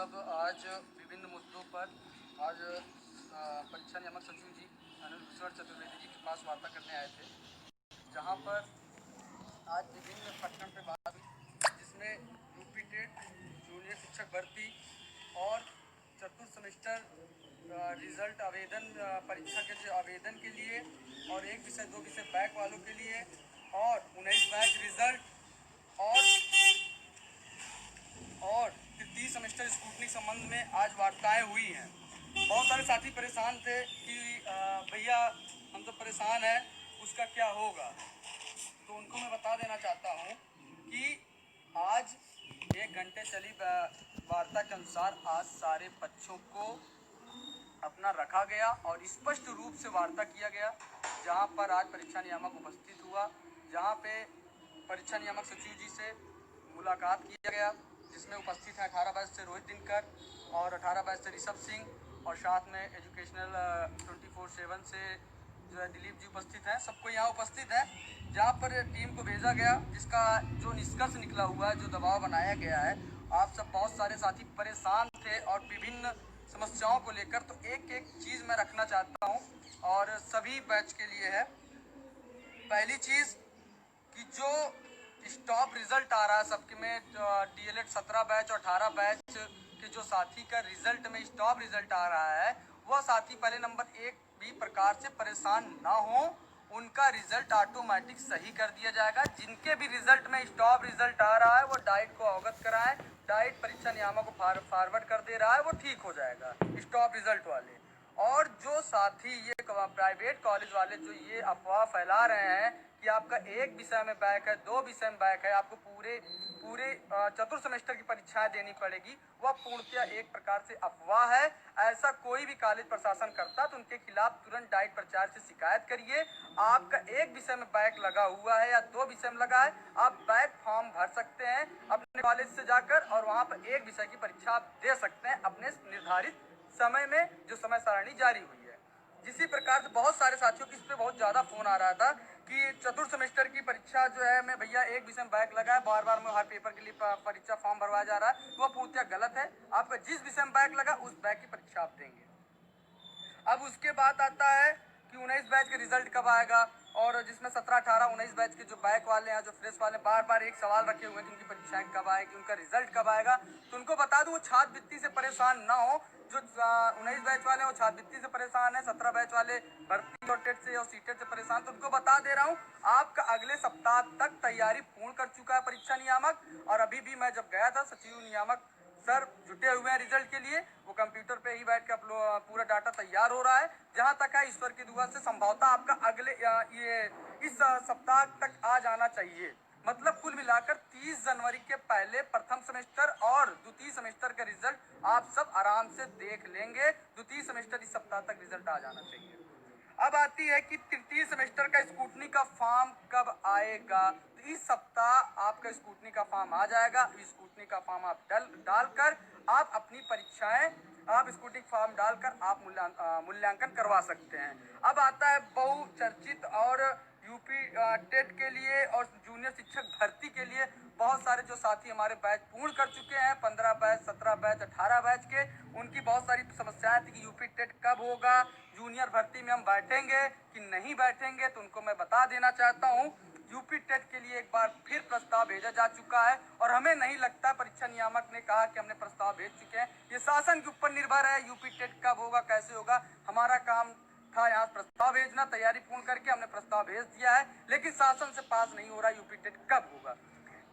सब आज विभिन्न मुद्दों पर आज परीक्षा नियामक सचिव जी अनिल भूषण चतुर्वेदी जी के पास वार्ता करने आए थे, जहां पर आज विभिन्न प्रकरण पर बात हुई, जिसमें यूपी टेट, जूनियर शिक्षक भर्ती और चतुर्थ सेमेस्टर रिजल्ट आवेदन परीक्षा के जो आवेदन के लिए और एक विषय दो विषय बैक वालों के लिए और 19 बैच रिजल्ट और तृतीय सेमेस्टर स्कूटनी संबंध में आज वार्ताएं हुई हैं। बहुत सारे साथी परेशान थे कि भैया हम तो परेशान हैं, उसका क्या होगा। तो उनको मैं बता देना चाहता हूं कि आज 1 घंटे चली वार्ता के अनुसार आज सारे पक्षों को अपना रखा गया और स्पष्ट रूप से वार्ता किया गया, जहां पर आज परीक्षा नियामक उपस्थित हुआ, जहां पे परीक्षा नियामक सचिव जी से मुलाकात किया गया, जिसमें उपस्थित हैं 18 बैच से रोहित दिनकर और 18 बैच से ऋषभ सिंह और साथ में एजुकेशनल 24/7 से जो है दिलीप जी उपस्थित हैं। सबको यहाँ उपस्थित है, जहाँ पर टीम को भेजा गया, जिसका जो निष्कर्ष निकला हुआ है, जो दबाव बनाया गया है। आप सब बहुत सारे साथी परेशान थे और विभिन्न समस्याओं को लेकर, तो एक एक चीज़ मैं रखना चाहता हूँ और सभी बैच के लिए है। पहली चीज़ कि जो स्टॉप रिजल्ट आ रहा है सबके में, डीएलएड 17 बैच और 18 बैच के जो साथी का रिजल्ट में स्टॉप रिजल्ट आ रहा है, वह साथी पहले नंबर एक भी प्रकार से परेशान ना हो, उनका रिजल्ट ऑटोमेटिक सही कर दिया जाएगा। जिनके भी रिजल्ट में स्टॉप रिजल्ट आ रहा है वो डाइट को अवगत कराएं, डाइट परीक्षा नियामक को फॉरवर्ड कर दे रहा है, वो ठीक हो जाएगा स्टॉप रिजल्ट वाले। और जो साथी ये प्राइवेट कॉलेज वाले जो ये अफवाह फैला रहे हैं कि आपका एक विषय में बैक है, दो विषय में बैक है, आपको पूरे चतुर्थ सेमेस्टर की परीक्षाएं देनी पड़ेगी, वह पूर्णतः एक प्रकार से अफवाह है। ऐसा कोई भी कॉलेज प्रशासन करता तो उनके खिलाफ तुरंत डाइट प्रचार से शिकायत करिए। आपका एक विषय में बैक लगा हुआ है या दो विषय में लगा है, आप बैक फॉर्म भर सकते हैं अपने कॉलेज से जाकर और वहाँ पर एक विषय की परीक्षा आप दे सकते हैं अपने निर्धारित समय में, जो समय सारणी जारी हुई है। जिसी प्रकार से बहुत सारे साथियों की इस पर बहुत ज़्यादा फोन आ रहा था कि चतुर्थ सेमेस्टर की परीक्षा जो है मैं भैया एक विषय में बैक लगा है, बार बार में हर पेपर के लिए परीक्षा फॉर्म भरवाया जा रहा है, वह पूर्णतः गलत है। आपका जिस विषय में बैक लगा उस बैक की परीक्षा आप देंगे। अब उसके बाद आता है कि 19 बैच के रिजल्ट कब आएगा, और जिसमें 17, 18, 19 बैच के जो बैक वाले हैं, जो फ्रेश वाले, बार बार एक सवाल रखे हुए हैं कि उनकी परीक्षाएं कब आएगी, उनका रिजल्ट कब आएगा। तो उनको बता दूं वो छात्रवृत्ति से परेशान ना हो। जो 19 बैच वाले हैं वो छात्रवृत्ति से परेशान है, 17 बैच वाले भर्ती और टेट से और सीटेट से परेशान। तो उनको बता दे रहा हूँ आपका अगले सप्ताह तक तैयारी पूर्ण कर चुका है परीक्षा नियामक। और अभी भी मैं जब गया था, सचिव नियामक सर जुटे हुए हैं रिजल्ट के लिए, वो कंप्यूटर पे ही बैठ के पूरा डाटा तैयार हो रहा है। जहां तक है ईश्वर की दुआ से संभवतः आपका अगले इस सप्ताह तक आ जाना चाहिए। मतलब कुल मिलाकर 30 जनवरी के पहले प्रथम सेमेस्टर और द्वितीय सेमेस्टर का रिजल्ट आप सब आराम से देख लेंगे। द्वितीय सेमेस्टर इस सप्ताह तक रिजल्ट आ जाना चाहिए। अब आती है कि तृतीय सेमेस्टर का स्कूटनी का फॉर्म कब आएगा। तो इस सप्ताह आपका स्कूटनी का फॉर्म आ जाएगा। स्कूटनी का फॉर्म आप डालकर आप अपनी परीक्षाएं, आप स्कूटनी फॉर्म डालकर आप मूल्यांकन करवा सकते हैं। अब आता है बहुचर्चित और यूपी टेट के लिए और जूनियर शिक्षक भर्ती के लिए बहुत सारे जो साथी हमारे बैच पूर्ण कर चुके हैं, 15 बैच, 17 बैच, 18 बैच के, उनकी बहुत सारी समस्याएं थी कि यूपी टेट कब होगा, जूनियर भर्ती में हम बैठेंगे कि नहीं बैठेंगे। तो उनको मैं बता देना चाहता हूँ यूपी टेट के लिए एक बार फिर प्रस्ताव भेजा जा चुका है और हमें नहीं लगता, परीक्षा नियामक ने कहा कि हमने प्रस्ताव भेज चुके हैं। ये शासन के ऊपर निर्भर है यूपी टेट कब होगा, कैसे होगा। हमारा काम था यहाँ प्रस्ताव भेजना, तैयारी पूर्ण करके हमने प्रस्ताव भेज दिया है, लेकिन शासन से पास नहीं हो रहा यूपी टेट कब होगा।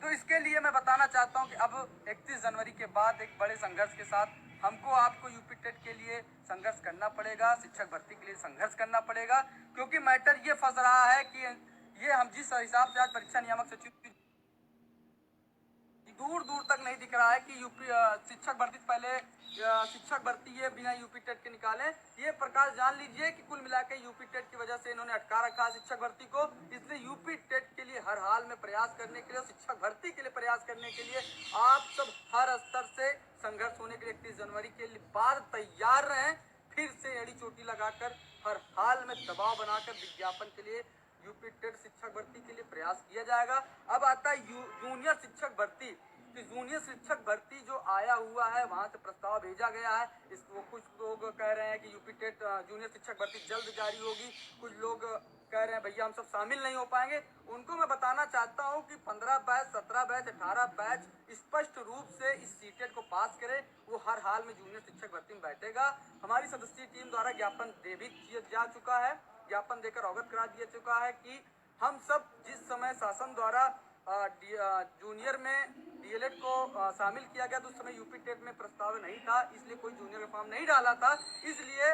तो इसके लिए मैं बताना चाहता हूँ कि अब 31 जनवरी के बाद एक बड़े संघर्ष के साथ हमको आपको यूपी टेट के लिए संघर्ष करना पड़ेगा, शिक्षक भर्ती के लिए संघर्ष करना पड़ेगा। क्योंकि मैटर ये फंस रहा है कि ये हम जिस हिसाब से आज परीक्षा नियामक सचिव दूर दूर तक नहीं दिख रहा है कि यूपी शिक्षक भर्ती पहले शिक्षक भर्ती ये बिना यूपी टेट के निकाले। ये प्रकाश जान लीजिए कि कुल मिलाकर यूपी टेट की वजह से इन्होंने अटका रखा है शिक्षक भर्ती को। इसलिए यूपी टेट के लिए हर हाल में प्रयास करने के लिए, शिक्षक भर्ती के लिए प्रयास करने के लिए आप सब हर स्तर से संघर्ष होने के लिए 31 जनवरी के बाद तैयार रहें। फिर से एड़ी चोटी लगाकर हर हाल में दबाव बनाकर विज्ञापन के लिए यूपी टेट शिक्षक भर्ती के लिए प्रयास किया जाएगा। अब आता है जूनियर शिक्षक भर्ती। कि जूनियर शिक्षक भर्ती जो आया हुआ है वहां से प्रस्ताव भेजा गया है। इसको कुछ लोग कह रहे हैं कि यूपी टेट जूनियर शिक्षक भर्ती जल्द जारी होगी, कुछ लोग कह रहे हैं भैया हम सब शामिल नहीं हो पाएंगे। उनको मैं बताना चाहता हूं कि 15 बैच, 17 बैच, 18 बैच स्पष्ट रूप से इस सीटेट को पास करे, वो हर हाल में जूनियर शिक्षक भर्ती में बैठेगा। हमारी सदस्यीय टीम द्वारा ज्ञापन दे भी जा चुका है, ज्ञापन देकर अवगत करा दिया चुका है कि हम सब जिस समय शासन द्वारा जूनियर में डीएलएड को शामिल किया गया तो उस समय यूपी टेट में प्रस्ताव नहीं था, इसलिए कोई जूनियर का फॉर्म नहीं डाला था। इसलिए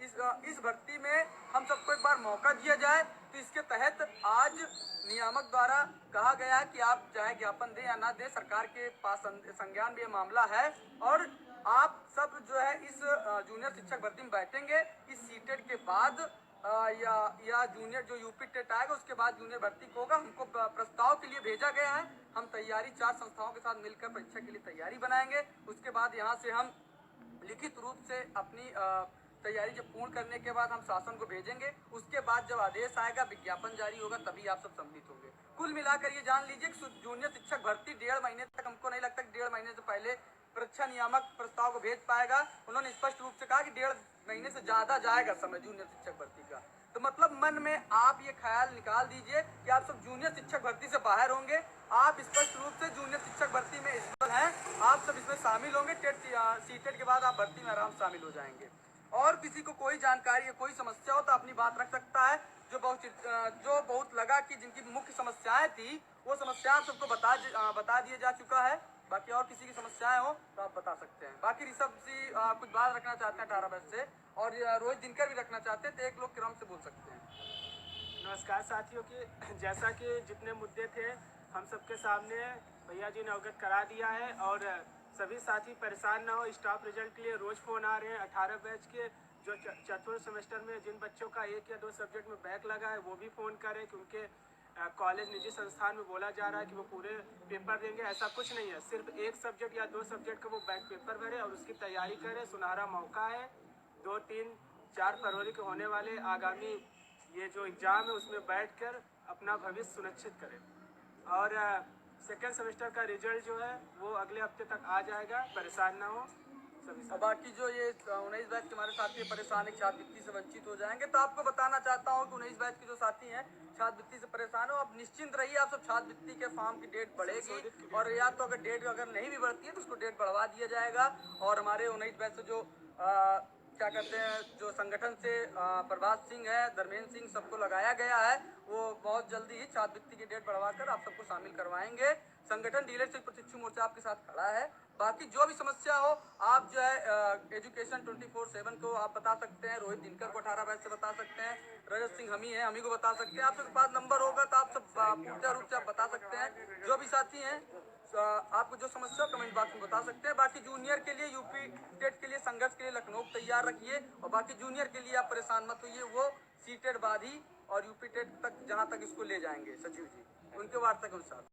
इस भर्ती में हम सबको एक बार मौका दिया जाए। तो इसके तहत आज नियामक द्वारा कहा गया कि आप चाहे ज्ञापन दें या ना दें, सरकार के पास संज्ञान में ये मामला है और आप सब जो है इस जूनियर शिक्षक भर्ती में बैठेंगे। इस सीटेट के बाद या जूनियर जो यूपी टेट आएगा उसके बाद जूनियर भर्ती होगा। हमको प्रस्ताव के लिए भेजा गया है, हम तैयारी 4 संस्थाओं के साथ मिलकर परीक्षा के लिए तैयारी बनाएंगे। उसके बाद यहाँ से हम लिखित रूप से अपनी तैयारी जब पूर्ण करने के बाद हम शासन को भेजेंगे। उसके बाद जब आदेश आएगा, विज्ञापन जारी होगा, तभी आप सब सम्मिलित होंगे। कुल मिलाकर ये जान लीजिए कि जूनियर शिक्षक भर्ती 1.5 महीने तक, हमको नहीं लगता कि 1.5 महीने से पहले परीक्षा नियामक प्रस्ताव को भेज पाएगा। उन्होंने स्पष्ट रूप से कहा कि 1.5 महीने से ज्यादा जाएगा समय जूनियर शिक्षक भर्ती का। तो मतलब मन में आप ये ख्याल निकाल दीजिए कि आप सब जूनियर शिक्षक भर्ती से बाहर होंगे। आप स्पष्ट रूप से जूनियर शिक्षक भर्ती में एलिजिबल हैं, आप सब इसमें शामिल होंगे। सीटेट के बाद आप भर्ती में आराम शामिल हो जाएंगे। और किसी को कोई जानकारी या कोई समस्या हो तो अपनी बात रख सकता है। जो बहुत लगा कि जिनकी मुख्य समस्याएं थी वो समस्या आप सबको बता दिया जा चुका है। बाकी और किसी की समस्याएं हो तो आप बता सकते हैं। बाकी ऋषभ जी कुछ बात रखना चाहते हैं 18 बैच से, और रोहित दिनकर भी रखना चाहते हैं, तो एक लोग क्रम से बोल सकते हैं। नमस्कार साथियों की, जैसा कि जितने मुद्दे थे हम सबके सामने भैया जी ने अवगत करा दिया है और सभी साथी परेशान ना हो। स्टाफ रिजल्ट के लिए रोज फ़ोन आ रहे हैं। 18 बैच के जो चतुर्थ सेमेस्टर में जिन बच्चों का 1 या 2 सब्जेक्ट में बैक लगा है वो भी फ़ोन करें कि उनके कॉलेज निजी संस्थान में बोला जा रहा है कि वो पूरे पेपर देंगे। ऐसा कुछ नहीं है, सिर्फ 1 सब्जेक्ट या 2 सब्जेक्ट का वो बैक पेपर भरे और उसकी तैयारी करें। सुनहरा मौका है, 2, 3, 4 फरवरी को होने वाले आगामी ये जो एग्ज़ाम है उसमें बैठकर अपना भविष्य सुनिश्चित करें। और सेकेंड सेमेस्टर का रिजल्ट जो है वो अगले हफ्ते तक आ जाएगा, परेशान ना हो सभी। बाकी जो ये 19 बैच के हमारे साथी परेशान है छात्रवृत्ति से वंचित हो जाएंगे, तो आपको बताना चाहता हूँ कि 19 बैच के जो साथी हैं छात्रवृत्ति से परेशान हो, आप निश्चिंत रहिए। आप सब छात्रवृत्ति के फॉर्म की डेट बढ़ेगी और या तो अगर डेट अगर नहीं भी बढ़ती है तो उसको डेट बढ़वा दिया जाएगा। और हमारे 19 बैच से जो क्या कहते हैं, जो संगठन से प्रभात सिंह है, धर्मेंद्र सिंह, सबको लगाया गया है, वो बहुत जल्दी ही छात्रवृत्ति की डेट बढ़वाकर आप सबको शामिल करवाएंगे। संगठन डीलरशिप प्रशिक्षु मोर्चा आपके साथ खड़ा है। बाकी जो भी समस्या हो आप जो है एजुकेशन 24/7 को आप बता सकते हैं, रोहित दिनकर को 18 बैच से बता सकते हैं, रजत सिंह हमी को बता सकते हैं। आप सबके पास नंबर होगा तो आप सब पूर्ण रूप से आप बता सकते हैं। जो भी साथी हैं आपको जो समस्या कमेंट बॉक्स में बता सकते हैं। बाकी जूनियर के लिए, यूपी टेट के लिए संघर्ष के लिए लखनऊ तैयार रखिए। और बाकी जूनियर के लिए आप परेशान मत होइए, वो सीटेट बाद ही और यूपी टेट तक जहाँ तक इसको ले जाएंगे सचिव जी उनके वार्ता के अनुसार।